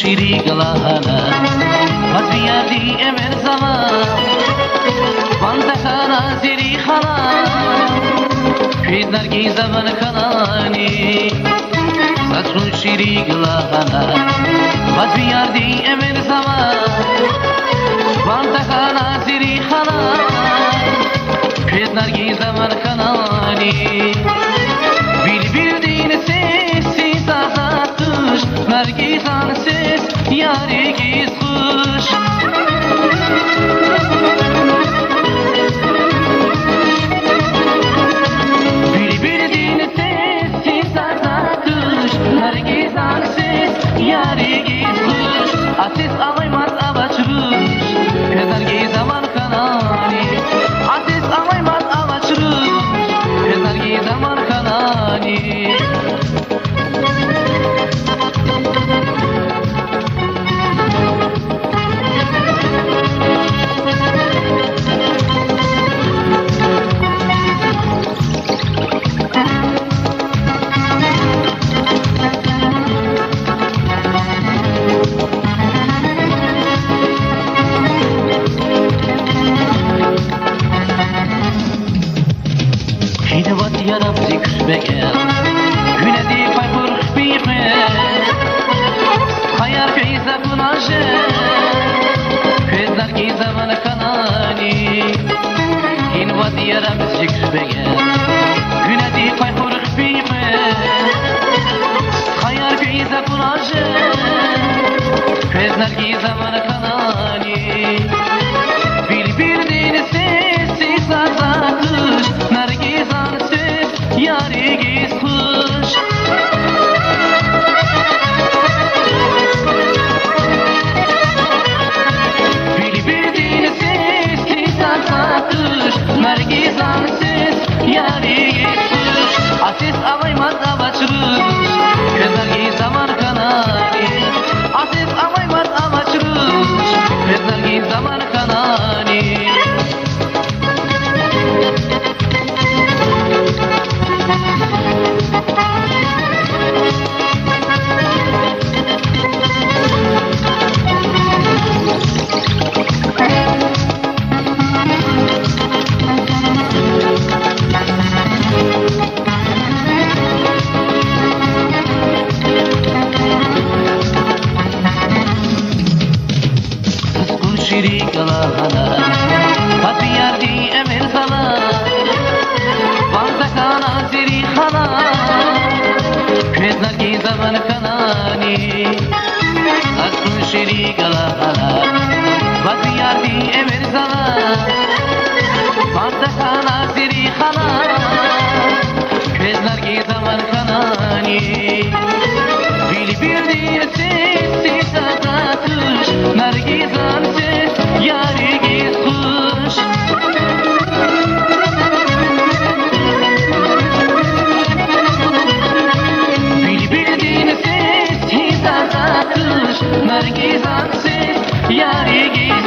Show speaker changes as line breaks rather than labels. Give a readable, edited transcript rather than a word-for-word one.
شیری گلاهانا مزیادی امر زمان بندخانا زیری خانا پید نرگی زمان کنانی سچون شیری گلاهانا مزیادی امر زمان بندخانا زیری خانا پید نرگی زمان کنانی bildiğin sessiz azatmış Nergizan ses yari giz kuş bildiğin sessiz azatmış Nergizan ses yari giz kuş Aziz alaymaz avaçırış Nergiz zaman kanani Aziz alaymaz avaçırış Nergiz zaman kanani Hinevat yarab zikr beker Günedi fayfur bihme Hayar feyza kunaje Fezler ki zaman kanani Hinevat yarab zikr beker Günedi fayfur bihme Hayar feyza kunaje Fezler ki zaman kanani Bildiğin sessiz azatış Nergizan ses yari giz kuş Bildiğin sessiz azatış Nergizan ses yari giz kuş Aziz alaymaz avaçırış Kızlar zaman kanani Aziz alaymaz avaçırış Kızlar zaman kanani شیری گلاهانا Fatiyardi emir sana Bandakana ziri khana Kveznar ki zaman kanani Asun şiri galahana Fatiyardi emir sana Bandakana ziri khana Kveznar ki zaman kanani Bildiğin sessiz azatış Nergizan ses yari giz kuş Bildiğin sessiz azatış Nergizan ses yari giz